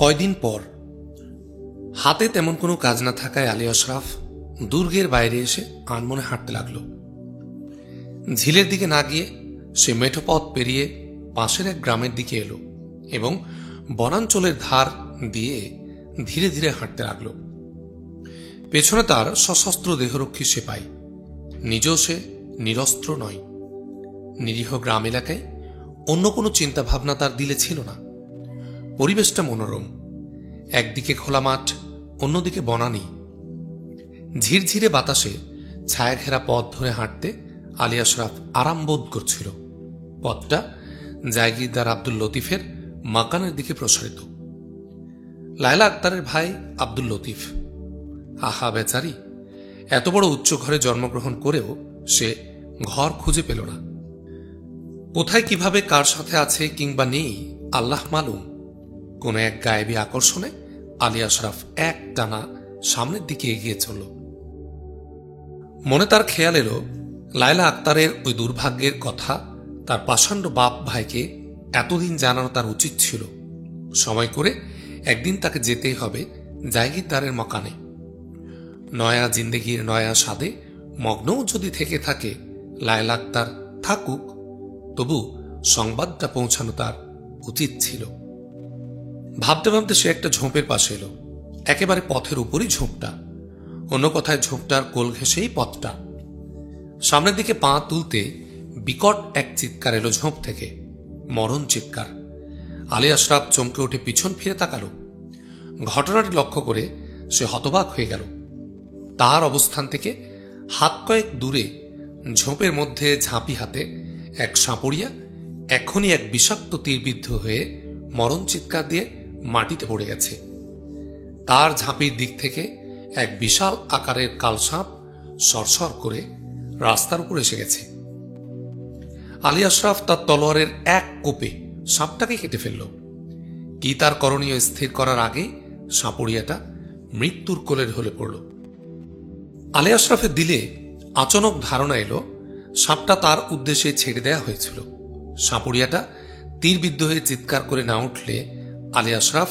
কয়দিন পর হাতে তেমন কোনো কাজ না থাকায় আলী আশরাফ দুর্গের বাইরে এসে আনমনে হাঁটতে লাগল। ঝিলের দিকে না গিয়ে সে মেঠো পথ পেরিয়ে পাশের এক গ্রামের দিকে এলো এবং বনাঞ্চলের ধার দিয়ে ধীরে ধীরে হাঁটতে লাগল। পেছনে তার সশস্ত্র দেহরক্ষী সেপাই, নিজেও সে নিরস্ত্র নয়। নিরীহ গ্রাম এলাকায় অন্য কোনো চিন্তা ভাবনা তার দিলে ছিল না। পরিবেশটা মনোরম, একদিকে খোলা মাঠ, অন্যদিকে বনানী। ঝিরঝিরে বাতাসে ছায়া ঘেরা পথ ধরে হাঁটতে আলী আশরাফ আরাম বোধ করছিল। পথটা জায়গিরদার আব্দুল লতিফের মাকানের দিকে প্রসারিত। লায়লা আক্তারের ভাই আব্দুল লতিফ। আহা বেচারি, এত বড় উচ্চ ঘরে জন্মগ্রহণ করেও সে ঘর খুঁজে পেল না। কোথায় কিভাবে কার সাথে আছে কিংবা নেই আল্লাহ মালুম। কোন এক গায়েবী আকর্ষণে আলী আশরাফ এক টানা সামনের দিকে এগিয়ে চলল। মনে তার খেয়াল এলো লায়লা আক্তারের ওই দুর্ভাগ্যের কথা তার পাষাণ্ড বাপ ভাইকে এতদিন জানানো তার উচিত ছিল। সময় করে একদিন তাকে যেতেই হবে জায়গিরদারের মকানে। নয়া জিন্দেগির নয়া স্বাদে মগ্নও যদি থেকে থাকে লায়লা আক্তার, থাকুক, তবু সংবাদটা পৌঁছানো তার উচিত ছিল। ভাবতে ভাবতে সে একটা ঝোপের পাশে এলো। একেবারে পথের উপরই ঝোপটা, অন্য কথায় ঝোপটার কোল ঘেঁষেই পথটা। সামনের দিকে পা তুলতে বিকট এক চিৎকার এলো ঝোপ থেকে, মরণ চিৎকার। আলী আশরাফ চমকে উঠে পিছন ফিরে তাকালো। ঘটনাটি লক্ষ্য করে সে হতবাক হয়ে গেল। তার অবস্থান থেকে হাত কয়েক দূরে ঝোপের মধ্যে ঝাঁপি হাতে এক সাঁপড়িয়া এখনই এক বিষাক্ত তীরবিদ্ধ হয়ে মরণ চিৎকার দিয়ে মাটিতে পড়ে গেছে। তার ঝাঁপির দিক থেকে এক বিশাল আকারের কালসাপ সরসর করে রাস্তার উপর এসে গেছে। আলী আশরাফ তার তলোয়ারের এক কোপে সাপটাকে কেটে ফেলল। কি তার করণীয় স্থির করার আগে সাঁপড়িয়াটা মৃত্যুর কোলে ঢলে পড়ল। আলী আশরাফের দিলে আচমক ধারণা এলো সাপটা তার উদ্দেশ্যে ছেড়ে দেয়া হয়েছিল। সাঁপড়িয়াটা তীরবিদ্ধ হয়ে চিৎকার করে না উঠলে আলী আশরাফ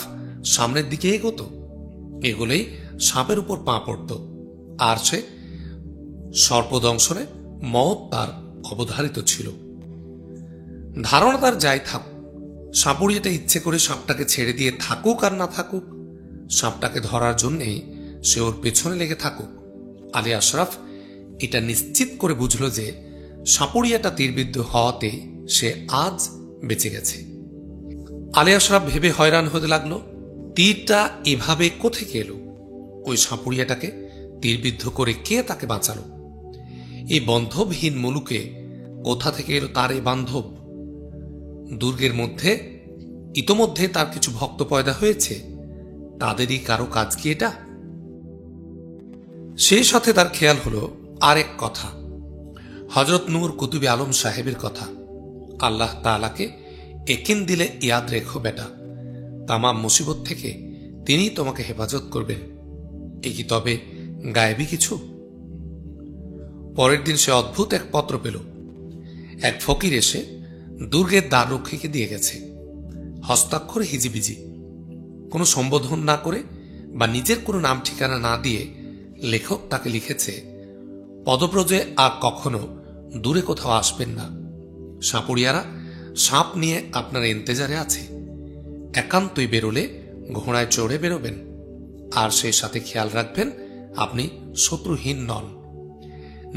সামনের দিকে এগোলেই সাপের উপর পা পড়ত, আর সে সর্পদংশনে মত তার অবধারিত ছিল। ধারণা তার যাই থাকুক, সাঁপড়িয়াটা ইচ্ছে করে সাপটাকে ছেড়ে দিয়ে থাকুক আর না থাকুক, সাপটাকে ধরার জন্যেই সে ওর পেছনে লেগে থাকুক। আলী আশরাফ এটা নিশ্চিত করে বুঝল যে সাঁপড়িয়াটা তীরবিদ্ধ হওয়াতে সে আজ বেঁচে গেছে। আলী আশরাফ ভেবে হয়রান হতে লাগলো, তীরটা এভাবে কোথেকে এলো? ওই সাঁপড়িয়াটাকে তীরবিদ্ধ করে কে তাকে বাঁচালো? এই বন্ধবহীন মুলুকে কোথা থেকে এলো তার এই বান্ধব? দুর্গের মধ্যে ইতোমধ্যে তার কিছু ভক্ত পয়দা হয়েছে, তাদেরই কারো কাজ কি এটা? সেই সাথে তার খেয়াল হলো আরেক কথা, হযরত নূর কুতুবে আলম সাহেবের কথা। আল্লাহ তাআলাকে একিন দিলে ইয়াদ রেখো বেটা, তামাম মুসিবত থেকে তিনি তোমাকে হেফাজত করবেন। এ কি তবে গায়েবী কিছু? পরের দিন সে অদ্ভুত এক পত্র পেল। এক ফকির এসে দুর্গের দ্বাররক্ষীকে দিয়ে গেছে। হস্তাক্ষর হিজিবিজি, কোনো সম্বোধন না করে বা নিজের কোনো নাম ঠিকানা না দিয়ে লেখক তাকে লিখেছে, পদব্রজে আর কখনো দূরে কোথাও আসবেন না। সাঁপড়িয়ারা সাপ নিয়ে আপনার ইন্তেজারে আছে। একান্তই বেরোলে ঘোড়ায় চড়ে বেরোবেন, আর সেই সাথে খেয়াল রাখবেন আপনি শত্রুহীন নন।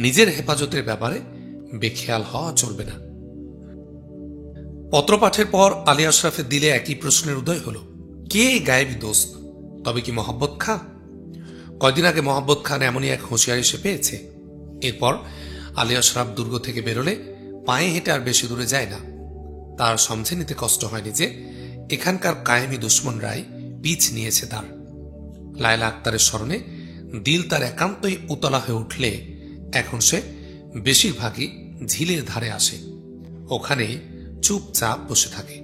নিজের হেফাজতের ব্যাপারে বেখেয়াল হওয়া চলবে না। পত্রপাঠের পর আলী আশরাফের দিলে একই প্রশ্নের উদয় হল, কে গায়েবী দোস্ত? তবে কি মোহাম্মদ খাঁ? কয়দিন আগে মোহাম্মদ খান এমনই এক হুঁশিয়ারি সে পেয়েছে। এরপর আলী আশরাফ দুর্গ থেকে বেরোলে পায়ে হেঁটে আর বেশি দূরে যায় না। তার সমঝে নিতে কষ্ট হয়নি যে এখানকার কায়েমি দুশ্মনরাই পিছ নিয়েছে তার। লায়লা আক্তারের স্মরণে দিল তার একান্তই উতলা হয়ে উঠলে এখন সে বেশিরভাগই ঝিলের ধারে আসে, ওখানে চুপচাপ বসে থাকে।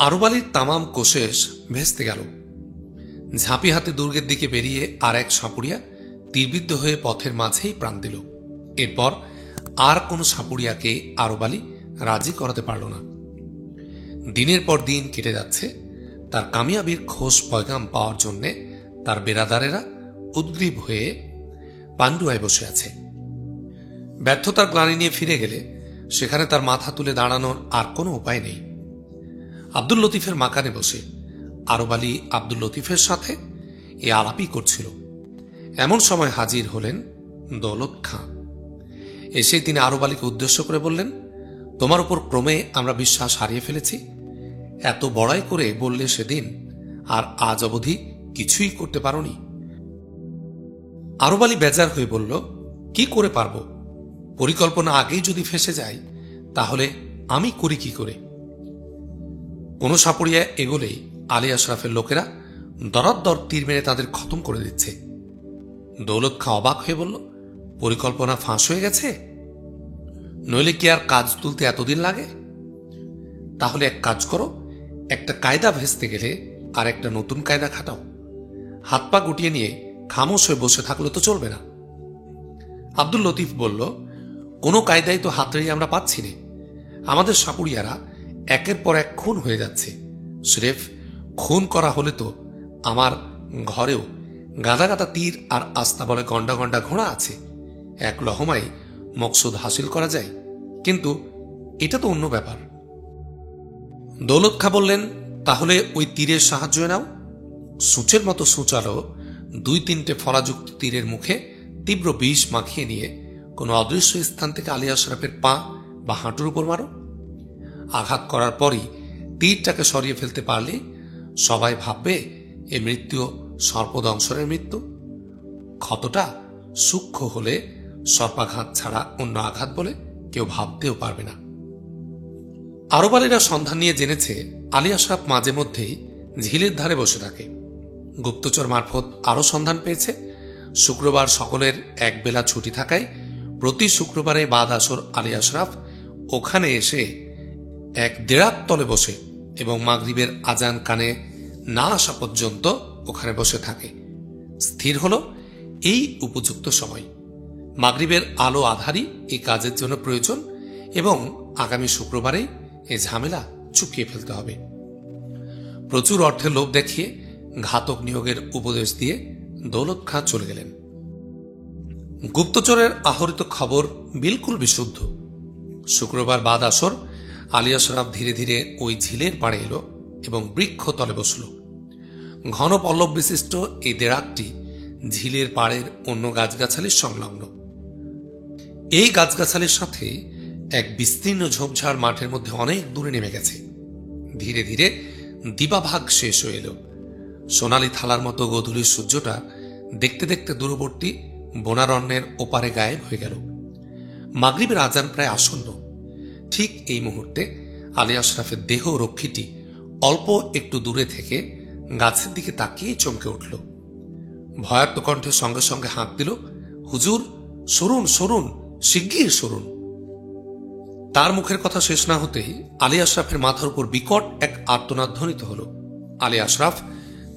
আরব আলীর তামাম কোশেষ ভেস্তে গেল। ঝাঁপি হাতে দুর্গের দিকে বেরিয়ে আর এক সাঁপুড়িয়া তীরবিদ্ধ হয়ে পথের মাঝেই প্রাণ দিল। এরপর আর কোনো সাঁপুড়িয়াকে আরব আলী রাজি করাতে পারল না। দিনের পর দিন কেটে যাচ্ছে, তার কামিয়াবির খোঁজ পয়গাম পাওয়ার জন্য তার বেরাদারেরা উদ্গ্রীব হয়ে পান্ডুয়ায় বসে আছে। ব্যর্থতার গ্লানি নিয়ে ফিরে গেলে সেখানে তার মাথা তুলে দাঁড়ানোর আর কোনো উপায় নেই। আব্দুল লতিফের মাকানে বসে আরব আলী আব্দুল লতিফের সাথে এ আলাপই করছিল। এমন সময় হাজির হলেন দৌলত খাঁ। এসে তিনি আরব আলীকে উদ্দেশ্য করে বললেন, তোমার উপর ক্রমে আমরা বিশ্বাস হারিয়ে ফেলেছি। এত বড়াই করে বললে সেদিন, আর আজ অবধি কিছুই করতে পারোনি। আরব আলী বেজার হয়ে বলল, কি করে পারব? পরিকল্পনা আগেই যদি ফেঁসে যায় তাহলে আমি করি কি করে? কোন সাপড়িয়া এগোলেই আলী আশরাফের লোকেরা দরাদ্দর তীর মেরে তাদের খতম করে দিচ্ছে। দৌলত খাঁ অবাক হয়ে বলল, পরিকল্পনা ফাঁস হয়ে গেছে? নইলে কি আর কাজ তুলতে এতদিন লাগে? তাহলে এক কাজ করো, একটা কায়দা ভেস্তে গেলে আর একটা নতুন কায়দা খাটাও। হাত পা গুটিয়ে নিয়ে খামোশ হয়ে বসে থাকলে তো চলবে না। আব্দুল লতিফ বলল, কোনো কায়দাই তো হাতড়ি আমরা পাচ্ছি না। আমাদের সাপুড়িয়ারা একের পর এক খুন হয়ে যাচ্ছে। স্রেফ খুন করা হলে তো আমার ঘরেও গাদা গাদা তীর আর আস্তা বলে গন্ডা গন্ডা ঘোড়া আছে, এক লহমাই মকসুদ হাসিল করা যায়। কিন্তু এটা তো অন্য ব্যাপার। দৌলত খাঁ বললেন, তাহলে ওই তীরের সাহায্য নাও। সূচের মতো সূচালো 2-3টে ফলাযুক্ত তীরের মুখে তীব্র বিষ মাখিয়ে নিয়ে কোনো অদৃশ্য স্থান থেকে আলী আশরাফের পা বা হাঁটুর উপর মারো। আঘাত করার পরই তীরটাকে সরিয়ে ফেলতে পারলে সবাই ভাববে এ মৃত্যু সর্পদংশনের মৃত্যু। ক্ষতটা সূক্ষ্ম হলে সর্পাঘাত ছাড়া অন্য আঘাত বলে কেউ ভাবতেও পারবে না। আরব আলীরা সন্ধান নিয়ে জেনেছে আলী আশরাফ মাঝে মধ্যেই ঝিলের ধারে বসে থাকে। গুপ্তচর মারফত আরো সন্ধান পেয়েছে, শুক্রবার সকলের এক বেলা ছুটি থাকায় প্রতি শুক্রবারে বাদ আসর আলী আশরাফ ওখানে এসে এক দেড়াত তলে বসে এবং মাগরিবের আজান কানে না আসা পর্যন্ত ওখানে বসে থাকে। স্থির হল এই উপযুক্ত সময়, মাগরিবের আলো আধারই এই কাজের জন্য প্রয়োজন এবং আগামী শুক্রবারে এই ঝামেলা চুকিয়ে ফেলতে হবে। প্রচুর অর্থের লোভ দেখিয়ে ঘাতক নিয়োগের উপদেশ দিয়ে দৌলত খাঁ চলে গেলেন। গুপ্তচরের আহরিত খবর বিলকুল বিশুদ্ধ। শুক্রবার বাদ আসর আলী আশরাফ ধীরে ধীরে ওই ঝিলের পাড়ে এলো এবং বৃক্ষ তলে বসল। ঘন পল্লব বিশিষ্ট এই দেরাকটি ঝিলের পাড়ের অন্য গাছগাছালির সংলগ্ন। এই গাছগাছালির সাথে এক বিস্তীর্ণ ঝোপঝাড় মাঠের মধ্যে অনেক দূরে নেমে গেছে। ধীরে ধীরে দিবাভাগ শেষ হয়ে এলো। সোনালি থালার মতো গোধূলির সূর্যটা দেখতে দেখতে দূরবর্তী বনারণ্যের ওপারে গায়েব হয়ে গেল। মাগরিবের আজান প্রায় আসন্ন। ঠিক এই মুহূর্তে আলী আশরাফের দেহ রক্ষীটি অল্প একটু দূরে থেকে গাছের দিকে তাকিয়ে চমকে উঠল। ভয়ার্ত কণ্ঠের সঙ্গে সঙ্গে হাঁক দিল, হুজুর সরুন সরুন, শিগগির সরুন। তার মুখের কথা শেষ না হতেই আলী আশরাফের মাথার উপর বিকট এক আর্তনাদ ধ্বনিত হল। আলী আশরাফ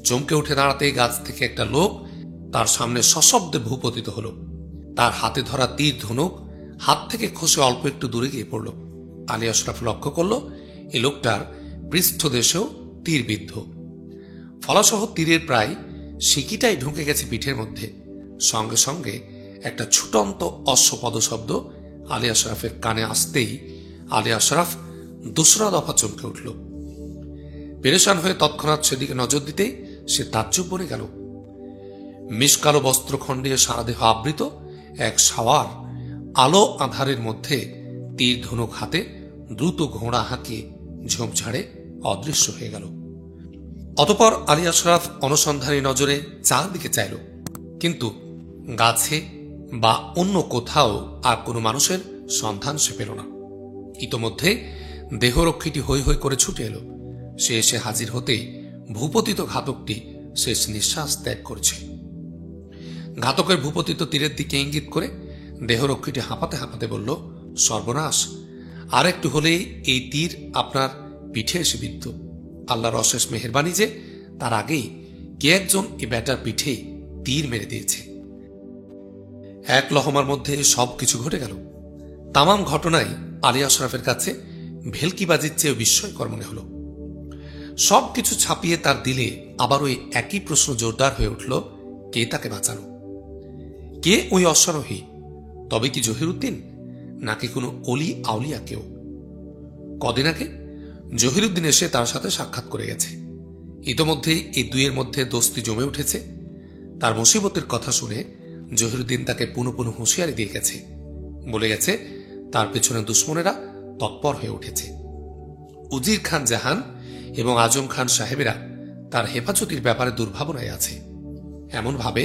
চমকে উঠে দাঁড়াতে গাছ থেকে একটা লোক তার সামনে সশব্দে ভূপতিত হল। তার হাতে ধরা তীর ধনুক হাত থেকে খসে অল্প একটু দূরে গিয়ে পড়ল। আলী আশরাফ লক্ষ্য করল এই লোকটার পৃষ্ঠদেশেও তীর বিদ্ধ। ফলাসহ তীরের প্রায় সিকিটাই ঢুকে গেছে পিঠের মধ্যে। সঙ্গে সঙ্গে একটা ছুটন্ত অশ্বপদ শব্দ আলী আশরাফের কানে আসতেই আলী আশরাফ দোসরা দফা চমকে উঠল। পেরেশান হয়ে তৎক্ষণাৎ সেদিকে নজর দিতেই সে তাজ্জব বনে গেল। মিশকালো বস্ত্রখণ্ডে সারা দেহ আবৃত এক সাওয়ার আলো আধারের মধ্যে তীর ধনুক হাতে দ্রুত ঘোড়া হাঁকিয়ে ঝোপঝাড়ে অদৃশ্য হয়ে গেল। অতঃপর আলী আশরাফ অনুসন্ধানী নজরে চারদিকে চাইল, কিন্তু গাছে বা অন্য কোথাও আর কোনো মানুষের সন্ধান সে পেল না। ইতোমধ্যে দেহরক্ষীটি হৈ হৈ করে ছুটে এলো। সে এসে হাজির হতেই ভূপতিত ঘাতকটি শেষ নিঃশ্বাস ত্যাগ করছে। ঘাতকের ভূপতিত তীরের দিকে ইঙ্গিত করে দেহরক্ষীটি হাঁপাতে হাঁপাতে বলল, সর্বনাশ, আর একটু হলেই এই তীর আপনার পিঠে এসে বিদ্ধ। আল্লাহর অশেষ মেহেরবানি যে তার আগেই কে একজন এ ব্যাটার পিঠে তীর মেরে দিয়েছে। এক লহমার মধ্যে সবকিছু ঘটে গেল। তামাম ঘটনাই আলী আশরাফের কাছে ভেলকিবাজির চেয়ে বিস্ময়কর মনে হল। সবকিছু ছাপিয়ে তার দিলে আবার ওই একই প্রশ্ন জোরদার হয়ে উঠল, কে তাকে বাঁচানো? কে ওই অশ্বারোহী? তবে কি জহিরুদ্দিন, নাকি কোনো অলি আউলিয়া কেউ? কদিন আগে জহিরুদ্দিন এসে তার সাথে সাক্ষাৎ করে গেছে। ইতোমধ্যেই এই দুইয়ের মধ্যে দোস্তি জমে উঠেছে। তার মুসিবতের কথা শুনে জহিরুদ্দিন তাকে পুনঃ পুনঃ হুঁশিয়ারি দিয়ে গেছে, বলে গেছে তার পেছনে দুশ্মনেরা তৎপর হয়ে উঠেছে। উজির খান জাহান এবং আজম খান সাহেবেরা তার হেফাজতির ব্যাপারে দুর্ভাবনায় আছে। এমনভাবে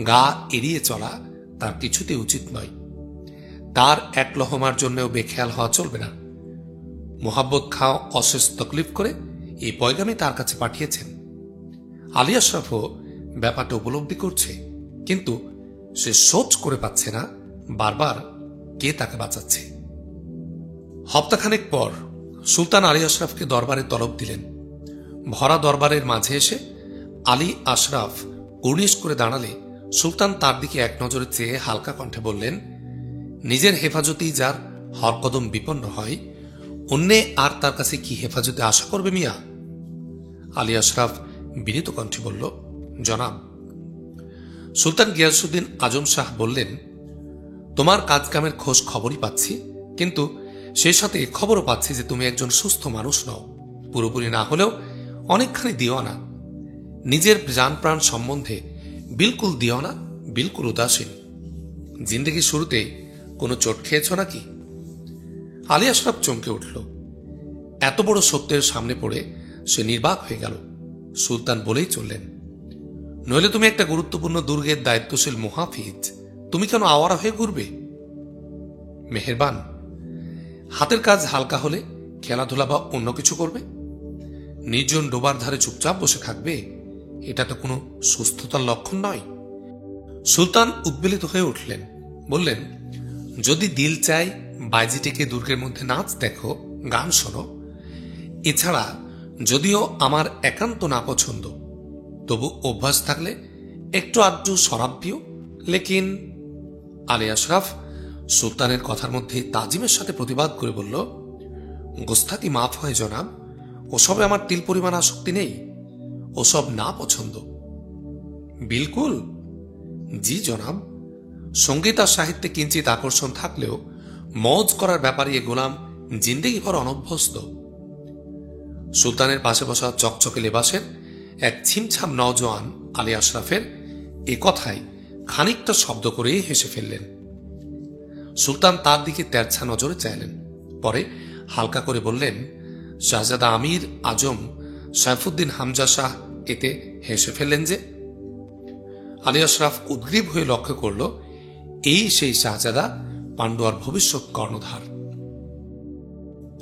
গা এড়িয়ে চলা তার কিছুতে উচিত নয়। তার এক লহমার জন্যও বেখেয়াল হওয়া চলবে না। মোহাব্বত খাঁ অশেষ তকলিফ করে এই পয়গামী তার কাছে পাঠিয়েছেন। আলী আশরাফও ব্যাপারটা উপলব্ধি করছে, কিন্তু সে সোচ করে পাচ্ছে না বারবার কে তাকে বাঁচাচ্ছে। হপ্তাখানেক পর সুলতান আলী আশরাফকে দরবারে তলব দিলেন। ভরা দরবারের মাঝে এসে আলী আশরাফ উর্নিশ করে দাঁড়ালে সুলতান তার দিকে এক নজরে চেয়ে হালকা কণ্ঠে বললেন, নিজের হেফাজতেই যার হরকদম বিপন্ন হয়, অন্যে আর তার কাছে কি হেফাজতে আশা করবে মিয়া? আলী আশরাফ বিনীত কণ্ঠে বলল, জনাব। সুলতান গিয়াসউদ্দিন আজম শাহ বললেন, তোমার কাজকামের খোঁজ খবরই পাচ্ছি, কিন্তু সেই সাথে খবরও পাচ্ছি যে তুমি একজন সুস্থ মানুষ নও, পুরোপুরি না হলেও অনেকখানি দিওয়ানা। নিজের জান প্রাণ সম্বন্ধে বিলকুল দিওয়ানা, বিলকুল উদাসীন। জিন্দেগির শুরুতে কোনো চোট খেয়েছ নাকি? আলী আশরাফ চমকে উঠল। এত বড় সত্যের সামনে পড়ে সে নির্বাক হয়ে গেল। সুলতান বলেই চললেন, নইলে তুমি একটা গুরুত্বপূর্ণ দুর্গের দায়িত্বশীল মুহাফিজ, তুমি কেন আওয়ারা হয়ে ঘুরবে? মেহেরবান, হাতের কাজ হালকা হলে খেলাধুলা বা অন্য কিছু করবে। নির্জন ডোবার ধারে চুপচাপ বসে থাকবে, এটা তো কোনো সুস্থতার লক্ষণ নয়। সুলতান উদ্বেলিত হয়ে উঠলেন, বললেন, যদি দিল চাই বাইজিটিকে দুর্গের মধ্যে নাচ দেখো, গান শোনো। এছাড়া যদিও আমার একান্ত না পছন্দ, তবু অভ্যাস থাকলে একটু আধটু শরাব পিও। লেকিন আলী আশরাফ সুলতানের কথার মধ্যে তাজিমের সাথে প্রতিবাদ করে বলল, গোস্তাকি মাফ হয় জনাব, ওসবে আমার তিল পরিমাণ আসক্তি নেই, ওসব না পছন্দ। বিলকুল? জি জনাব। সঙ্গীত আর সাহিত্যে কিঞ্চিত আকর্ষণ থাকলেও মজ করার ব্যাপারে এ গোলাম জিন্দেগি ভর অনভ্যস্ত। সুলতানের পাশে বসা চকচকে লেবাসের এক ছিমছাম নওজোয়ান আলী আশরাফের এ কথায় খানিকটা শব্দ করেই হেসে ফেললেন। সুলতান তার দিকে তেরছা নজরে চাইলেন, পরে হালকা করে বললেন, শাহজাদা আমির আজম সাইফুদ্দিন হামজা শাহ এতে হেসে ফেললেন যে? আলী আশরাফ উদ্গ্রীব হয়ে লক্ষ্য করল, এই সেই শাহজাদা, পান্ডুয়ার ভবিষ্যৎ কর্ণধার।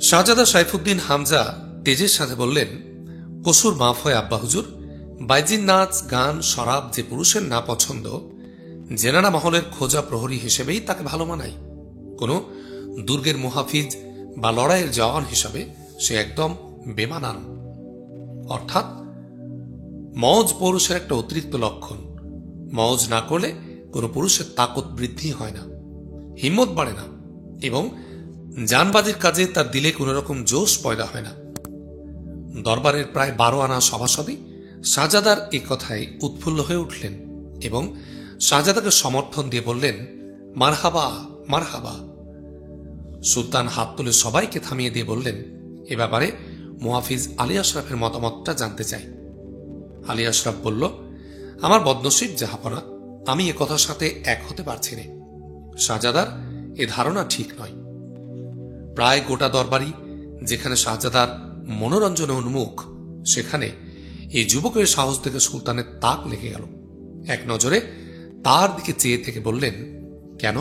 শাহজাদা সাইফুদ্দিন হামজা তেজের সাথে বললেন, কসুর মাফ হয় আব্বা হুজুর, বাইজির নাচ গান শরাব যে পুরুষের না পছন্দ, জেনানা মহলের খোঁজা প্রহরী হিসেবেই তাকে ভালো মানায়। কোন দুর্গের মুহাফিজ বা লড়াইয়ের জওয়ান হিসাবে সে একদম বেমানান। অর্থাৎ মজ পৌরুষের একটা অতিরিক্ত লক্ষণ। মজ না করলে কোনো পুরুষের তাকত বৃদ্ধি হয় না, হিম্মত বাড়ে না, এবং জানবাজির কাজে তার দিলে কোন রকম জোশ পয়দা হয় না। দরবারের প্রায় 12 আনা সভাসদই শাহজাদার এ কথায় উৎফুল্ল হয়ে উঠলেন এবং শাহজাদাকে সমর্থন দিয়ে বললেন, মারহাবা মারহাবা। সুলতান হাত তুলে সবাইকে থামিয়ে দিয়ে বললেন, এ ব্যাপারে মুহাফিজ আলী আশরাফের মতামতটা জানতে চাই। আলী আশরাফ বলল, আমার বদনসিব জাহাপনা, আমি এ কথার সাথে এক হতে পারছি না। শাহজাদার এ ধারণা ঠিক নয়। প্রায় গোটা দরবারই যেখানে শাহজাদার মনোরঞ্জনে উন্মুখ, সেখানে এই যুবকের সাহস থেকে সুলতানের তাক লেগে গেল। এক নজরে তার দিকে চেয়ে থেকে বললেন, কেন?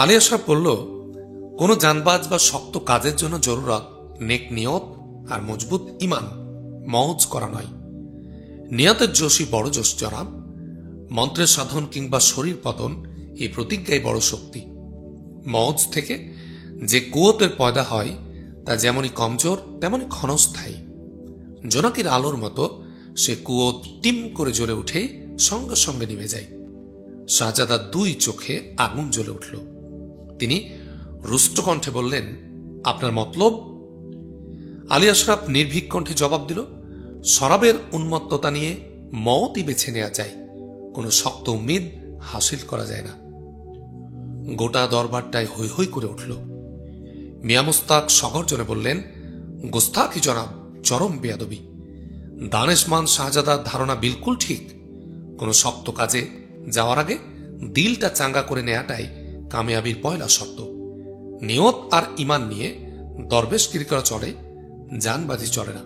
আলী আশরাফ বলল, কোন জানবাজ বা শক্ত কাজের জন্য জরুরত নেক নিয়ত আর মজবুত ইমান, মওজ করা নয়। নিয়তের জোশই বড় জোশ জনাব। মন্ত্রের সাধন কিংবা শরীর পতন, এই প্রতিজ্ঞাই বড় শক্তি। মওজ থেকে যে কুয়তের পয়দা হয় তা যেমনই কমজোর তেমনি ক্ষণস্থায়ী। জোনাকির আলোর মতো সে কুয়ত টিম করে জ্বলে উঠে সঙ্গে সঙ্গে নিভে যায়। শাহজাদার 2 চোখে আগুন জ্বলে উঠল। তিনি রুষ্ট কণ্ঠে বললেন, আপনার মতলব? আলী আশরাফ নির্ভীক কণ্ঠে জবাব দিল, শরাবের উন্মত্ততা নিয়ে মওতই বেছে নেওয়া যায়, কোনো শক্ত উম্মিদ হাসিল করা যায় না। গোটা দরবারটায় হৈ হৈ করে উঠল। মিয়া মুস্তাক সগর্জনে বললেন, গোস্তাকি জনাব, চরম বেয়াদবি। দানেশমান শাহজাদার ধারণা বিলকুল ঠিক। কোনো শক্ত কাজে যাওয়ার আগে দিলটা চাঙ্গা করে নেওয়াটাই কামিয়াবির পয়লা শর্ত। নিয়ত আর ইমান নিয়ে দরবেশগিরি করা চলে, জানবাজি চলে না।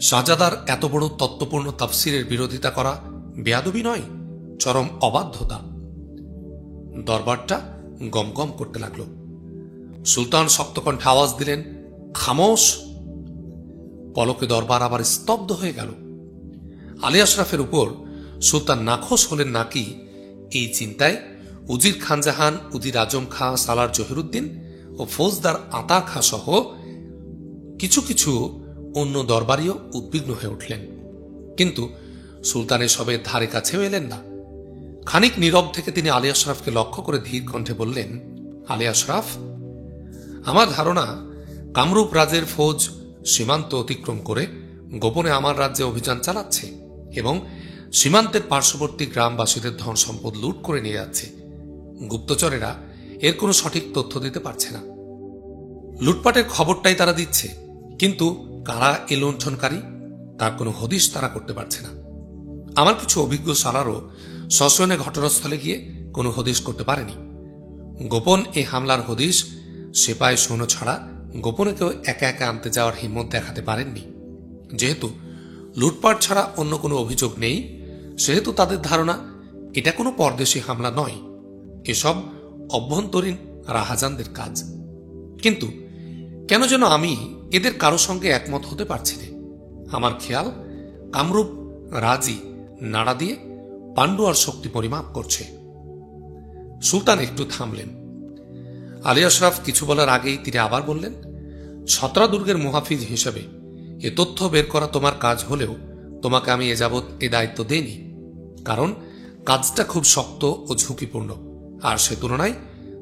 শাহজাদার এত বড় তত্ত্বপূর্ণ তাফসিরের বিরোধিতা করা বেয়াদবি নয়, চরম অবাধ্যতা। দরবারটা গমগম করতে লাগল। সুলতান শক্তকণ্ঠে আওয়াজ দিলেন, খামোশ। পলকে দরবার আবার স্তব্ধ হয়ে গেল। আলী আশরাফের উপর সুলতান নাখোশ হলেন নাকি এই চিন্তায় উজির খানজাহান, উজির আজম খাঁ, সালার জহিরুদ্দিন ও ফৌজদার আতা খাঁ সহ কিছু কিছু অন্য দরবারীও উদ্বিগ্ন হয়ে উঠলেন। কিন্তু সুলতান এসবের ধারে কাছেও এলেন না। খানিক নীরব থেকে তিনি আলী আশরাফকে লক্ষ্য করে ধীর কণ্ঠে বললেন, আলী আশরাফ, আমার ধারণা কামরূপ রাজের ফৌজ সীমান্ত অতিক্রম করে গোপনে আমার রাজ্যে অভিযান চালাচ্ছে এবং সীমান্তের পার্শ্ববর্তী গ্রামবাসীদের ধন সম্পদ লুট করে নিয়ে যাচ্ছে। গুপ্তচরেরা এর কোনো সঠিক তথ্য দিতে পারছে না। লুটপাটের খবরটাই তারা দিচ্ছে, কিন্তু কারা এ লুণ্ঠনকারী তার কোনো হদিশ তারা করতে পারছে না। আমার কিছু অভিজ্ঞ সালারও সশনে ঘটনাস্থলে গিয়ে কোনো হদিশ করতে পারেনি। গোপন এ হামলার হদিশ সেপাই সৈন্য ছাড়া গোপনে কেউ একা একা আনতে যাওয়ার হিম্মত দেখাতে পারেননি। যেহেতু লুটপাট ছাড়া অন্য কোনো অভিযোগ নেই, সেহেতু তাদের ধারণা এটা কোনো পরদেশী হামলা নয়, এসব অভ্যন্তরীণ রাহাজানদের কাজ। কিন্তু কেন যেন আমি এদের কারো সঙ্গে একমত হতে পারছি না। আমার খেয়াল কামরূপ রাজি নাড়া দিয়ে পাণ্ডুয়ার শক্তি পরিমাপ করছে। সুলতান একটু থামলেন। আলী আশরাফ কিছু বলার আগেই তিনি আবার বললেন, ছত্রা দুর্গের মুহাফিজ হিসেবে এ তথ্য বের করা তোমার কাজ হলেও তোমাকে আমি এ যাবৎ এ দায়িত্ব দেইনি, কারণ কাজটা খুব শক্ত ও ঝুঁকিপূর্ণ, আর সে তুলনায়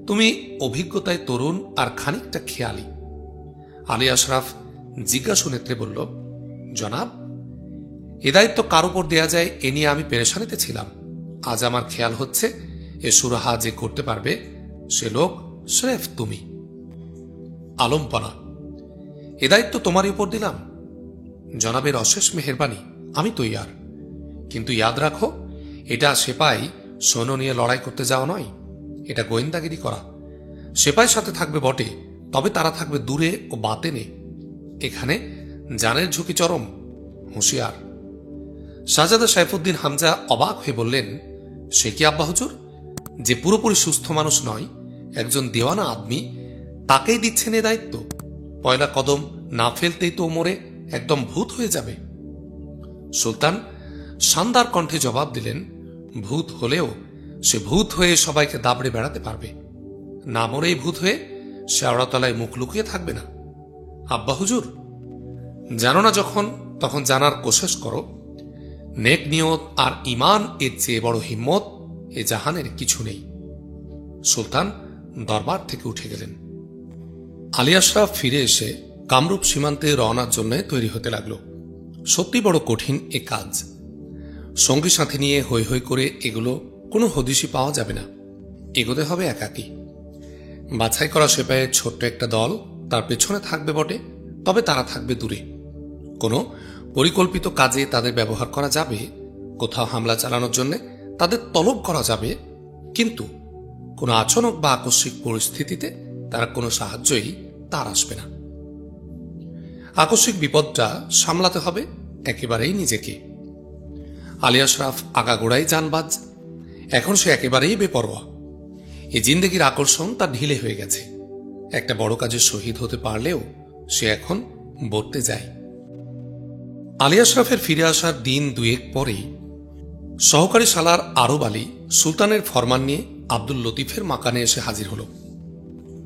তুমি অভিজ্ঞতায় তরুণ আর খানিকটা খেয়ালি। আলী আশরাফ জিজ্ঞাসু নেত্রে বলল, জনাব, এ দায়িত্ব কার উপর দেয়া যায় এ নিয়ে আমি পেরেশানিতে ছিলাম। আজ আমার খেয়াল হচ্ছে এ সুরাহা যে করতে পারবে সে লোক স্রেফ তুমি। আলমপনা, এ দায়িত্ব তোমারই উপর দিলাম। জনাবের অশেষ মেহেরবানি, আমি তৈয়ার। কিন্তু ইয়াদ রাখো, এটা সেপাই সৈন্য নিয়ে লড়াই করতে যাওয়া নয়, এটা গোয়েন্দাগিরি করা। সেপাই সাথে থাকবে বটে, তবে তারা থাকবে দূরে ও বাতেনে। এখানে জানের ঝুঁকি চরম, হুঁশিয়ার। শাহজাদা সাইফুদ্দিন হামজা অবাক হয়ে বললেন, সে কি আব্বা হুজুর? যে পুরোপুরি সুস্থ মানুষ নয়, একজন দেওয়ানা আদমি, তাকেই দিচ্ছেন এ দায়িত্ব? পয়লা কদম না ফেলতেই তো মরে একদম ভূত হয়ে যাবে। সুলতান শানদার কণ্ঠে জবাব দিলেন, ভূত হলেও সে ভূত হয়ে সবাইকে দাবড়ে বেড়াতে পারবে, না মরেই ভূত হয়ে শেওড়াতলায় মুখ লুকিয়ে থাকবে না। আব্বা হুজুর, জানো না যখন তখন জানার কোশেশ করো। নেক নিয়ত আর ইমান এর চেয়ে বড় হিম্মত এ জাহানের কিছু নেই। সুলতান দরবার থেকে উঠে গেলেন। আলী আশরাফ ফিরে এসে কামরূপ সীমান্তে রওনার জন্য তৈরি হতে লাগল। সত্যি বড় কঠিন এ কাজ। সঙ্গী সাথী নিয়ে হৈ হৈ করে এগুলো কোনো হদিশই পাওয়া যাবে না, এগোতে হবে একাকী। বাছাই করা সেপাইয়ের ছোট্ট একটা দল তার পেছনে থাকবে বটে, তবে তারা থাকবে দূরে। কোনো পরিকল্পিত কাজে তাদের ব্যবহার করা যাবে, কোথাও হামলা চালানোর জন্য তাদের তলব করা যাবে, কিন্তু কোনো আচরণ বা আকস্মিক পরিস্থিতিতে তারা কোনো সাহায্যই তার আসবে না। আকস্মিক বিপদটা সামলাতে হবে একেবারেই নিজেকে। আলী আশরাফ আগাগোড়াই জানবাজ, এখন সে একেবারেই বেপরোয়া। এই জিন্দেগির আকর্ষণ তার ঢিলে হয়ে গেছে। একটা বড় কাজে শহীদ হতে পারলেও সে এখন বর্তে যায়। আলী আশরাফের ফিরে আসার দিন দুয়েক পরেই সহকারী সালার আরব আলী সুলতানের ফরমান নিয়ে আব্দুল লতিফের মাকানে এসে হাজির হল।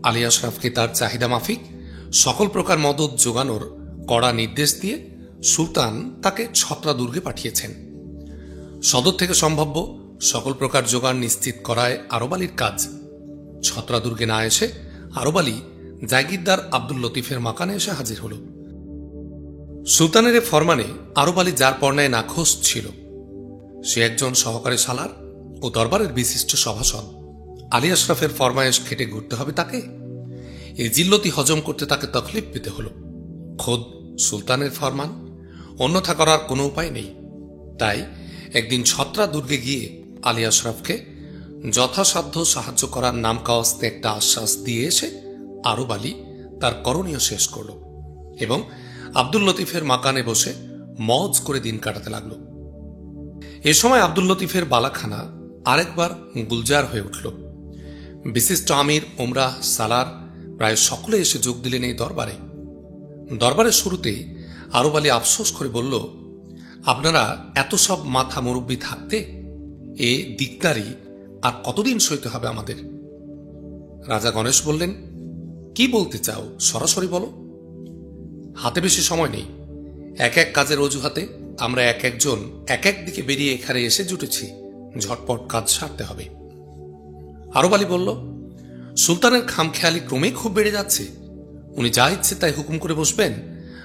আলী আশরাফকে তার চাহিদা মাফিক সকল প্রকার মদত যোগানোর কড়া নির্দেশ দিয়ে সুলতান তাকে ছত্রা দুর্গে পাঠিয়েছেন। সদর থেকে সম্ভাব্য সকল প্রকার যোগান নিশ্চিত করায় আরব আলীর কাজ। ছত্রা দুর্গে না এসে আরব আলী জাগিরদার আব্দুল লতিফের মাকানে এসে হাজির হল। সুলতানের এ ফরমানে আরব আলী যার পর্যায়ে নাখোশ ছিল। সে একজন সহকারী সালার ও দরবারের বিশিষ্ট সভাসদ। আলী আশরাফের ফরমায়েশ খেটে ঘুরতে হবে তাকে। এই জিল্লতি হজম করতে তাকে তকলিফ পেতে হল। খোদ সুলতানের ফরমান, অন্যথা করার কোনো উপায় নেই। তাই একদিন ছত্রা দুর্গে গিয়ে আলী আশরাফকে যথাসাধ্য সাহায্য করার নাম কাওয়াস্তে একটা আশ্বাস দিয়ে এসে আরব আলী তার করণীয় শেষ করল এবং আব্দুল লতিফের মাকানে বসে মজ করে দিন কাটাতে লাগল। এ সময় আব্দুল লতিফের বালাখানা আরেকবার গুলজার হয়ে উঠল। বিশিষ্ট আমির, উমরাহ, সালার প্রায় সকলে এসে যোগ দিলেন এই দরবারে। দরবারের শুরুতেই আরব আলী আফসোস করে বলল, আপনারা এত সব মাথা মুরব্বী থাকতে এ দিকদারি আর কতদিন সইতে হবে আমাদের? রাজা গণেশ বললেন, কি বলতে চাও সরাসরি বলো। হাতে বেশি সময় নেই। এক এক কাজের অজুহাতে আমরা এক একজন এক এক দিকে বেরিয়ে এখানে এসে জুটেছি। ঝটপট কাজ সারতে হবে। আরব আলী বলল, সুলতানের খামখেয়ালি ক্রমেই খুব বেড়ে যাচ্ছে। উনি যা ইচ্ছে তাই হুকুম করে বসবেন,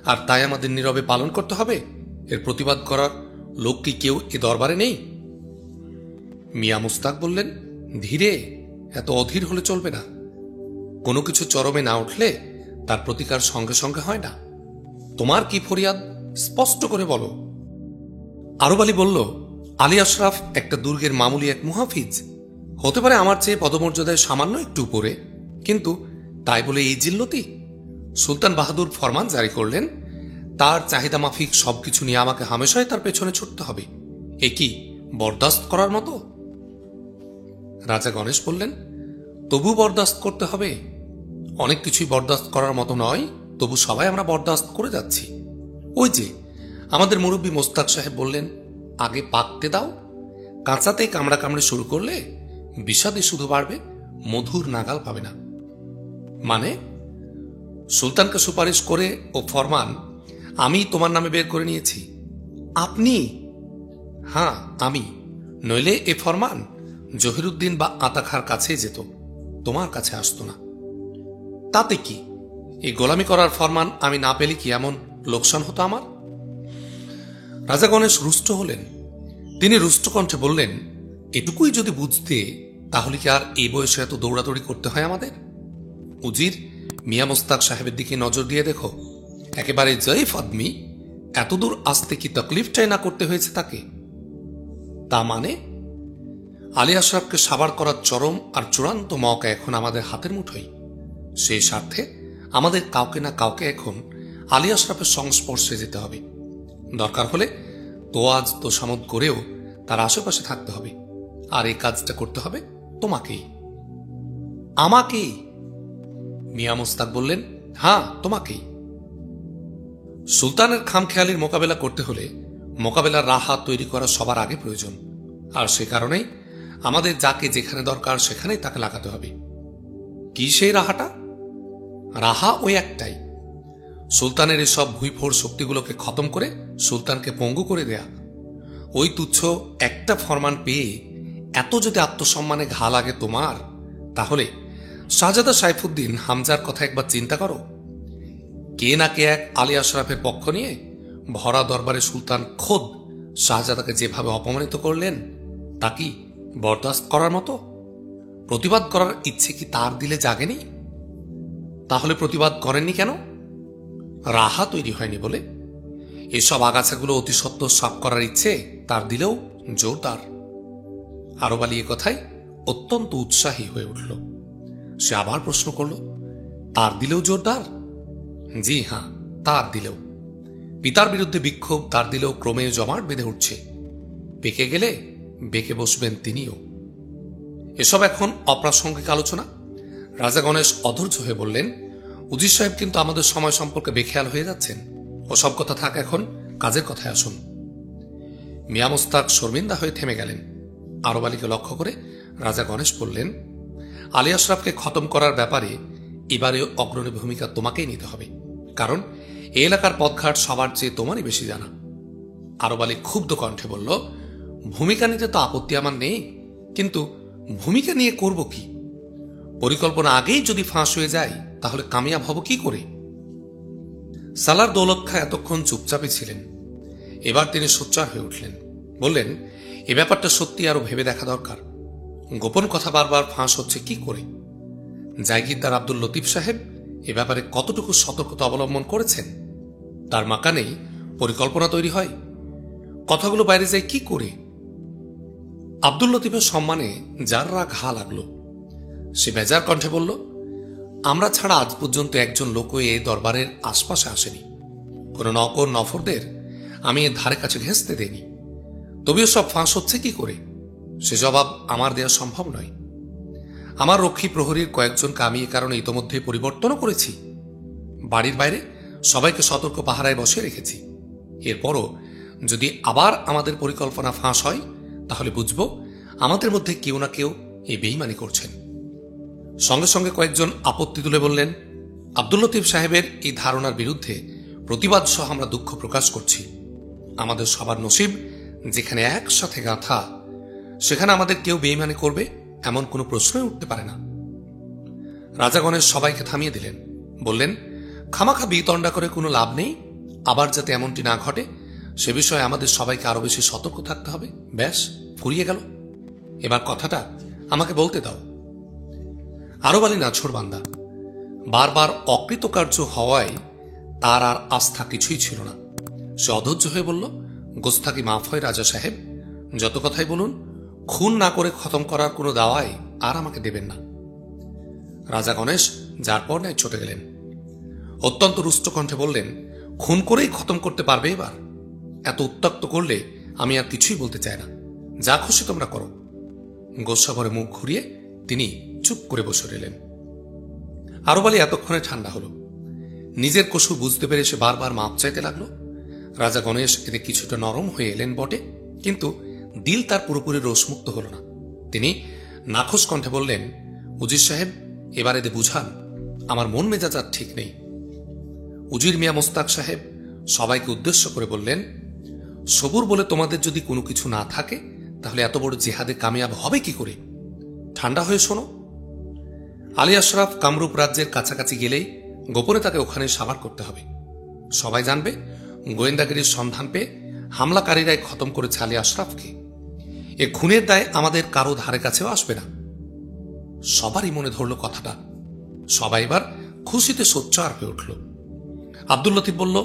আর তাই আমাদের নীরবে পালন করতে হবে। এর প্রতিবাদ করার লোক কি কেউ এ দরবারে নেই? মিয়া মুস্তাক বললেন, ধীরে, এত অধীর হলে চলবে না। কোনো কিছু চরমে না উঠলে তার প্রতিকার সঙ্গে সঙ্গে হয় না। তোমার কি ফরিয়াদ স্পষ্ট করে বলো। আরব আলী বলল, আলী আশরাফ একটা দুর্গের মামুলি এক মুহাফিজ। হতে পারে আমার চেয়ে পদমর্যাদায় সামান্য একটু উপরে, কিন্তু তাই বলে এই জিল্লতি? সুলতান বাহাদুর ফরমান জারি করলেন, তার চাহিদা মাফিক সবকিছু নিয়ে আমাকে হামেশাই তার পেছনে ছুটতে হবে। এ কি বরদাস্ত করার মতো? রাজা গণেশ বললেন, তবু বরদাস্ত করতে হবে। অনেক কিছুই বরদাস্ত করার মতো নয়, তবু সবাই আমরা বরদাস্ত করে যাচ্ছি। ওই যে আমাদের মুরব্বী মোস্তাক সাহেব বললেন, আগে পাকতে দাও। কাঁচাতেই কামড়া কামড়ে শুরু করলে বিষাদে শুধু বাড়বে, মধুর নাগাল পাবে না। মানে সুলতানকে সুপারিশ করে ও ফরমান আমি তোমার নামে বের করে নিয়েছি। আপনি? হ্যাঁ, আমি। নইলে এ ফরমান জহিরুদ্দিন বা আতাখার কাছে যেত, তোমার কাছে আসতো না। তাতে কি? এই গোলামি করার ফরমান আমি না পেলে কি এমন লোকসান হতো আমার? রাজা গণেশ রুষ্ট হলেন। তিনি রুষ্ট কণ্ঠে বললেন, এটুকুই যদি বুঝতে, তাহলে কি আর এই বয়সে এত দৌড়াদৌড়ি করতে হয় আমাদের? উজির মিয়া মোস্তাক সাহেবের দিকে নজর দিয়ে দেখো, একেবারে জয়ীফ আদমি, এতদূর আসতে কি তকলিফটাই না করতে হয়েছে তাকে? তা মানে আলী আশরাফকে সাবার করার চরম আর চূড়ান্ত মওকা এখন আমাদের হাতের মুঠোয়। সেই স্বার্থে আমাদের কাউকে না কাউকে এখন আলী আশরাফের সংস্পর্শে যেতে হবে। দরকার হলে তোয়াজ তোষামত করেও তার আশেপাশে থাকতে হবে। আর এই কাজটা করতে হবে তোমাকেই। আমাকেই? মিয়া মোস্তাক বললেন, হ্যাঁ, তোমাকেই। সুলতানের খামখেয়ালির মোকাবেলা করতে হলে মোকাবেলার রাহা তৈরি করা সবার আগে প্রয়োজন। আর সে কারণেই আমাদের যাকে যেখানে দরকার সেখানেই তাকে লাগাতে হবে। কি সেই রাহাটা? রাহা ওই একটাই, সুলতানের এসব ভুইফোড় শক্তিগুলোকে খতম করে সুলতানকে পঙ্গু করে দেয়া। ওই তুচ্ছ একটা ফরমান পেয়ে এত যদি আত্মসম্মানে ঘা লাগে তোমার, তাহলে শাহজাদা সাইফুদ্দিন হামজার কথা একবার চিন্তা করো। কে না কে এক আলী আশরাফের পক্ষ নিয়ে ভরা দরবারে সুলতান খোদ শাহজাদাকে যেভাবে অপমানিত করলেন, তা কি বরদাস্ত করার মতো? প্রতিবাদ করার ইচ্ছে কি তার দিলে জাগেনি? তাহলে প্রতিবাদ করেননি কেন? রাহা তৈরি হয়নি বলে? এসব আগাছাগুলো অতি সত্ত্বর সাফ করার ইচ্ছে তার দিলেও জোরদার। আরব আলী এ কথায় অত্যন্ত উৎসাহী হয়ে উঠল। সে আবার প্রশ্ন করল, তার দিলেও জোরদার? জি হ্যাঁ, তার দিলেও। পিতার বিরুদ্ধে বিক্ষোভ তার দিলেও ক্রমে জমাট বেঁধে উঠছে। পেকে গেলে বেঁকে বসবেন তিনিও। এসব এখন অপ্রাসঙ্গিক আলোচনা। রাজা গণেশ অধৈর্য হয়ে বললেন, উজির সাহেব কিন্তু আমাদের সময় সম্পর্কে বেখেয়াল হয়ে যাচ্ছেন। ওসব কথা থাক, এখন কাজের কথায় আসুন। মিয়া মোস্তাক শর্মিন্দা হয়ে থেমে গেলেন। আরব আলীকে লক্ষ্য করে রাজা গণেশ বললেন, আলী আশরাফকে খতম করার ব্যাপারে এবারে অগ্রণী ভূমিকা তোমাকেই নিতে হবে, কারণ এই এলাকার পথঘাট সবার চেয়ে তোমারই বেশি জানা। আরব আলী ক্ষুব্ধ কণ্ঠে বলল, ভূমিকা নিতে তো আপত্তি আমার নেই, কিন্তু ভূমিকা নিয়ে করব কি? পরিকল্পনা আগেই যদি ফাঁস হয়ে যায়, তাহলে কামিয়াব হব কি করে? সালার দৌলত খাঁ এতক্ষণ চুপচাপই ছিলেন। এবার তিনি সোচ্চার হয়ে উঠলেন, বললেন, এ ব্যাপারটা সত্যি আরো ভেবে দেখা দরকার। গোপন কথা বারবার ফাঁস হচ্ছে কি করে? জায়গিরদার আব্দুল লতিফ সাহেব এ ব্যাপারে কতটুকু সতর্কতা অবলম্বন করেছেন? তার মাকানেই পরিকল্পনা তৈরি হয়। কথাগুলো বাইরে যায় কি করে? আব্দুল লতিফের সম্মানে যাররা ঘা লাগল। সে বেজার কণ্ঠে বলল, আমরা ছাড়া আজ পর্যন্ত একজন লোকও এই দরবারের আশপাশে আসেনি। কোন নকর নফরদের আমি এর ধারে কাছে ঘেঁচতে দেইনি। তবেও সব ফাঁস হচ্ছে কি করে? সে জবাব আমার দেওয়া সম্ভব নয়। আমার রক্ষী প্রহরীর কয়েকজনকে আমি এ কারণে ইতোমধ্যে পরিবর্তনও করেছি। বাড়ির বাইরে সবাইকে সতর্ক পাহারায় বসে রেখেছি। এরপরও যদি আবার আমাদের পরিকল্পনা ফাঁস হয়, তাহলে বুঝব আমাদের মধ্যে কেউ না কেউ এই বেইমানি করছেন। সঙ্গে সঙ্গে কয়েকজন আপত্তি তুলে বললেন, আব্দুল লতিফ সাহেবের এই ধারণার বিরুদ্ধে প্রতিবাদ সহ আমরা দুঃখ প্রকাশ করছি। আমাদের সবার নসিব যেখানে একসাথে গাঁথা, সেখানে আমাদের কেউ বেইমানি করবে এমন কোনো প্রশ্নই উঠতে পারে না। রাজা গণেশ সবাইকে থামিয়ে দিলেন, বললেন, খামাখা বিতণ্ডা করে কোনো লাভ নেই। আবার যাতে এমনটি না ঘটে সে বিষয়ে আমাদের সবাইকে আরো বেশি সতর্ক থাকতে হবে। ব্যাস, ফুরিয়ে গেল। এবার কথাটা আমাকে বলতে দাও। আরব আলী নাছোড়বান্দা। বারবার অকৃতকার্য হওয়ায় তার আর আস্থা কিছুই ছিল না। সে অধৈর্য হয়ে বলল, গোস্তাকি মাফ হয় রাজা সাহেব, যত কথাই বলুন, খুন না করে খতম করার কোনো দাওয়াই আর আমাকে দেবেন না। রাজা গণেশ যার পর ন্যায় চটে গেলেন। অত্যন্ত রুষ্ট কণ্ঠে বললেন, খুন করেই খতম করতে পারবে এবার? এত উত্ত্যক্ত করলে আমি আর কিছুই বলতে চাই না। যা খুশি তোমরা করো। গোস্বা ভরে মুখ ঘুরিয়ে তিনি চুপ করে বসে রইলেন। আরব আলী এতক্ষণে ঠান্ডা হল। নিজের কসুর বুঝতে পেরে সে বারবার মাপ চাইতে লাগলো। রাজা গণেশ এতে কিছুটা নরম হয়ে এলেন বটে, কিন্তু দিল তার পুরোপুরি রোষমুক্ত হল না। তিনি নাখোশ কণ্ঠে বললেন, উজির সাহেব, এবার এদের বুঝান, আমার মন মেজাজ আর ঠিক নেই। উজির মিয়া মোস্তাক সাহেব সবাইকে উদ্দেশ্য করে বললেন, সবুর বলে তোমাদের যদি কোনো কিছু না থাকে, তাহলে এত বড় জেহাদে কামিয়াব হবে কি করে? ঠান্ডা হয়ে শোনো। আলী আশরাফ কামরূপ রাজ্যের কাছাকাছি গেলেই গোপনে তাকে ওখানে সাবার করতে হবে। সবাই জানবে গোয়েন্দাগিরির সন্ধান পেয়ে হামলাকারীরাই খতম করেছে আলী আশরাফকে। এ খুনের দায় আমাদের কারো ধারে কাছেও আসবে না। সবারই মনে ধরল কথাটা। সবাই এবার খুশিতে সোচ্চার হয়ে উঠল। আব্দুল লতিফ বলল,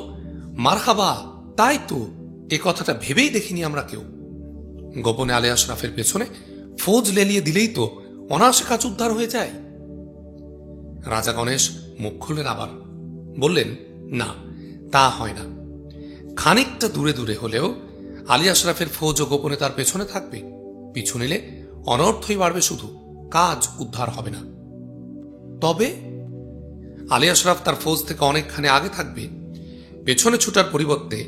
মারহাবা, তাই তো, এ কথাটা ভেবেই দেখিনি আমরা কেউ। গোপনে আলী আশরাফের পেছনে ফৌজ লেলিয়ে দিলেই তো অনায়াসে কাজ উদ্ধার হয়ে যায়। রাজা গণেশ মুখ খুললেন আবার, বললেন, না, তা হয় না। খানিকটা দূরে দূরে হলেও আলী আশরাফের ফৌজ ও গোপনে তার পেছনে থাকবে। পিছু নিলে অনর্থই বাড়বে, শুধু কাজ উদ্ধার হবে না। তবে আলী আশরাফ তার ফৌজ থেকে অনেকখানি আগে থাকবে। পেছনে ছুটার পরিবর্তে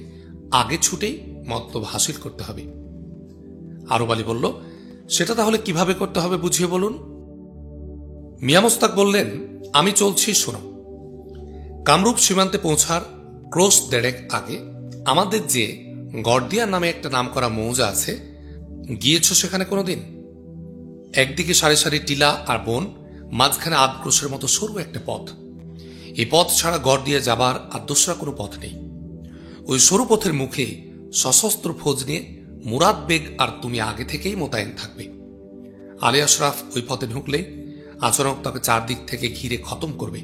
আগে ছুটেই মতলব হাসিল করতে হবে। আরব আলী বলল, সেটা তাহলে কিভাবে করতে হবে বুঝিয়ে বলুন। মিয়া মোস্তাক বললেন, আমি চলছি, শোনো। কামরূপ সীমান্তে পৌঁছার ক্রোশ দেড়েক আগে আমাদের যে গর্দিয়া নামে একটা নামকরা মৌজা আছে, গিয়েছ সেখানে কোনোদিন? একদিকে সারি সারি টিলা আর বন, মাঝখানে আধ ক্রোশের মতো সরু একটা পথ। এই পথ ছাড়া গর্দিয়া যাবার আর দোসরা কোনো পথ নেই। ওই সরু পথের মুখে সশস্ত্র ফৌজ নিয়ে মুরাদ বেগ আর তুমি আগে থেকেই মোতায়েন থাকবে। আলী আশরাফ ওই পথে ঢুকলে আচরক তাকে চারদিক থেকে ঘিরে খতম করবে।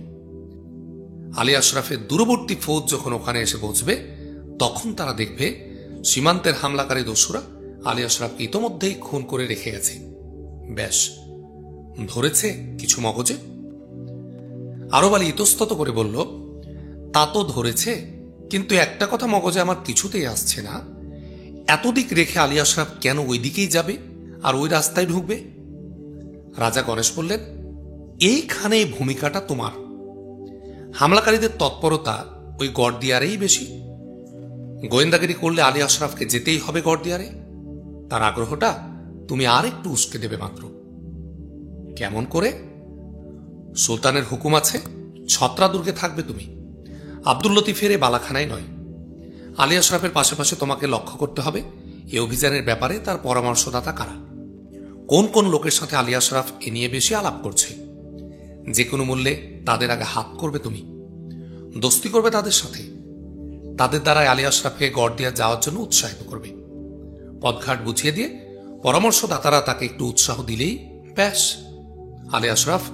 আলী আশরাফের দূরবর্তী ফৌজ যখন ওখানে এসে পৌঁছবে, তখন তারা দেখবে সীমান্তের হামলাকারী দস্যুরা আলী আশরাফকে ইতোমধ্যেই খুন করে রেখে গেছে। ব্যাস, ধরেছে কিছু মগজে? আরব আলী ইতস্তত করে বলল, তা তো ধরেছে, কিন্তু একটা কথা মগজে আমার কিছুতেই আসছে না। এত দিক রেখে আলী আশরাফ কেন ওই দিকেই যাবে আর ওই রাস্তায় ঢুকবে? রাজা গণেশ বললেন, এইখানে ভূমিকাটা তোমার। হামলাকারীদের তৎপরতা ওই গড়দিয়ারেই বেশি। গোয়েন্দাগিরি করলে আলী আশরাফকে যেতেই হবে গড়দিয়ারে। তার আগ্রহটা তুমি আর একটু উস্কে দেবে মাত্র। কেমন করে? সুলতানের হুকুম আছে, ছত্রা দুর্গে থাকবে তুমি। আব্দুল লতিফের এ বালাখানায় নয়। আলী আশরাফের পাশাপাশি তোমাকে লক্ষ্য করতে হবে এই অভিযানের ব্যাপারে তার পরামর্শদাতা কারা, কোন কোন লোকের সাথে আলী আশরাফ এ নিয়ে বেশি আলাপ করছে। যে কোনো মূল্যে তাদের আগে হাত করবে তুমি, দোস্তি করবে তাদের সাথে, তাদের দ্বারাই আলী আশরাফকে গড়দিয়া যাওয়ার জন্য উৎসাহিত করবে। পথঘাট বুঝিয়ে দিয়ে পরামর্শদাতারা তাকে একটু উৎসাহ দিলেই ব্যাস, আলী আশরাফ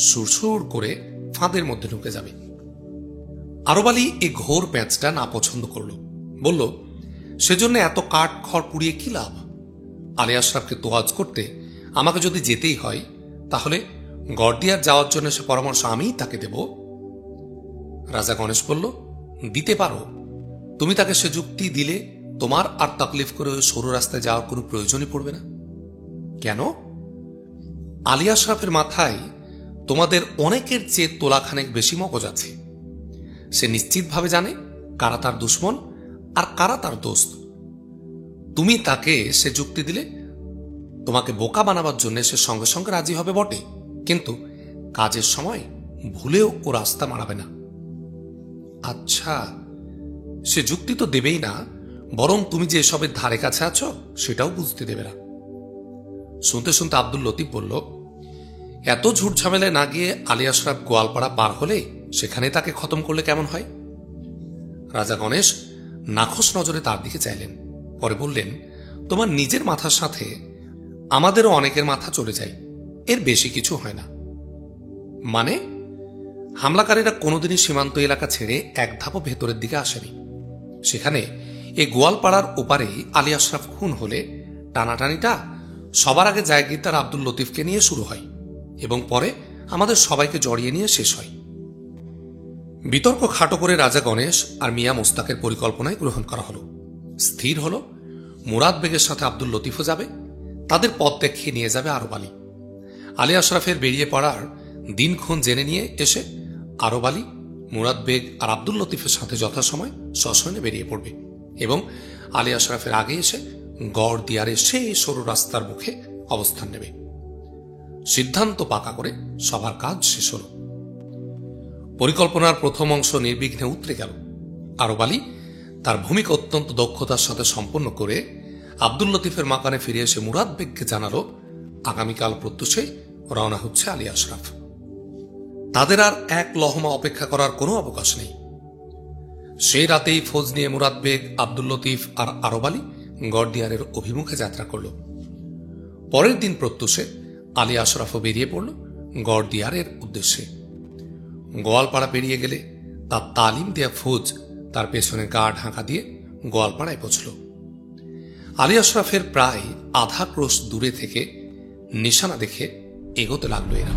সুরসুর করে ফাঁদের মধ্যে ঢুকে যাবে। আরব আলী এই ঘোর প্যাঁচটা না পছন্দ করল, বলল সেজন্য এত কাঠ খড় পুড়িয়ে কি লাভ? আলী আশরাফকে তোয়াজ করতে আমাকে যদি যেতেই হয়, তাহলে গড়দিয়ার যাওয়ার জন্য সে পরামর্শ আমিই তাকে দেব। রাজা গণেশ বলল, দিতে পারো, তুমি তাকে সে যুক্তি দিলে তোমার আর তাকলিফ করে ওই সরু রাস্তায় যাওয়ার কোনো প্রয়োজনই পড়বে না। কেন? আলী আশরাফের মাথায় তোমাদের অনেকের চেয়ে তোলাখানেক বেশি মগজ আছে। সে নিশ্চিতভাবে জানে কারা তার দুশ্মন আর কারা তার দোস্ত। তুমি তাকে সে যুক্তি দিলে তোমাকে বোকা বানাবার জন্য সে সঙ্গে সঙ্গে রাজি হবে বটে, কিন্তু কাজের সময় ভুলেও ও রাস্তা মারাবে না। আচ্ছা, সে যুক্তি তো দেবেই না, বরং তুমি যে এসবের ধারে কাছে আছো সেটাও বুঝতে দেবে না। শুনতে শুনতে আব্দুল লতিফ বলল, এত ঝুট ঝামেলায় না গিয়ে আলী আশরাফ গোয়ালপাড়া পার হলে সেখানে তাকে খতম করলে কেমন হয়? রাজা গণেশ নাখোশ নজরে তার দিকে চাইলেন, পরে বললেন, তোমার নিজের মাথার সাথে আমাদেরও অনেকের মাথা চলে যায়, এর বেশি কিছু হয় না। মানে? হামলাকারীরা কোনোদিনই সীমান্ত এলাকা ছেড়ে এক ধাপও ভেতরের দিকে আসেনি। সেখানে এই গোয়ালপাড়ার ওপারেই আলী আশরাফ খুন হলে টানাটানিটা সবার আগে জায়গিরদার আব্দুল লতিফকে নিয়ে শুরু হয় এবং পরে আমাদের সবাইকে জড়িয়ে নিয়ে শেষ হয়। বিতর্ক খাটো করে রাজা গণেশ আর মিয়া মোস্তাকের পরিকল্পনায় গ্রহণ করা হলো। স্থির হল মুরাদ বেগের সাথে আব্দুল লতিফও যাবে, তাদের পথ দেখিয়ে নিয়ে যাবে আরব আলী। আলী আশরাফের বেরিয়ে পড়ার দিনক্ষণ জেনে নিয়ে এসে আরব আলী, মুরাদ বেগ আর আব্দুল লতিফের সাথে যথাসময় সশয়নে বেরিয়ে পড়বে এবং আলী আশরাফের আগে এসে গড়দিয়ারে সেই সরু রাস্তার মুখে অবস্থান নেবে। সিদ্ধান্ত পাকা করে সবার কাজ শেষ হল। পরিকল্পনার প্রথম অংশ নির্বিঘ্নে উতরে গেল। আরব আলী তার ভূমিকা অত্যন্ত দক্ষতার সাথে সম্পন্ন করে আব্দুল লতিফের মাকানে ফিরে এসে মুরাদ বেগকে জানালো, আগামীকাল প্রত্যুষে রওনা হচ্ছে আলী আশরাফ। তাদের আর এক লহমা অপেক্ষা করার কোনো অবকাশ নেই। সেই রাতেই ফৌজ নিয়ে মুরাদ বেগ, আব্দুল লতিফ আর আরব আলী গড়দিয়ারের অভিমুখে যাত্রা করল। পরের দিন প্রত্যুষে আলী আশরাফও বেরিয়ে পড়ল গড়দিয়ারের উদ্দেশ্যে। গোয়ালপাড়া পেরিয়ে গেলে তার তালিম দেয়া ফৌজ তার পেছনে গা ঢাকা দিয়ে গোয়ালপাড়ায় পৌঁছল। আলী আশরাফের প্রায় আধা ক্রোশ দূরে থেকে নিশানা দেখে এগোতে লাগলো এরা।